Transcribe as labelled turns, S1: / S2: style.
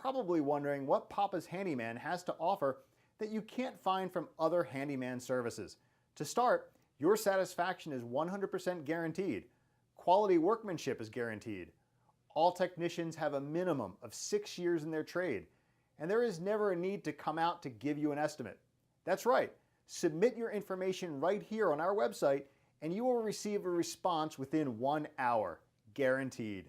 S1: probably wondering what Papa's Handyman has to offer that you can't find from other handyman services. To start, your satisfaction is 100% guaranteed. Quality workmanship is guaranteed. All technicians have a minimum of 6 years in their trade, and there is never a need to come out to give you an estimate. That's right, submit your information right here on our website and you will receive a response within 1 hour, guaranteed.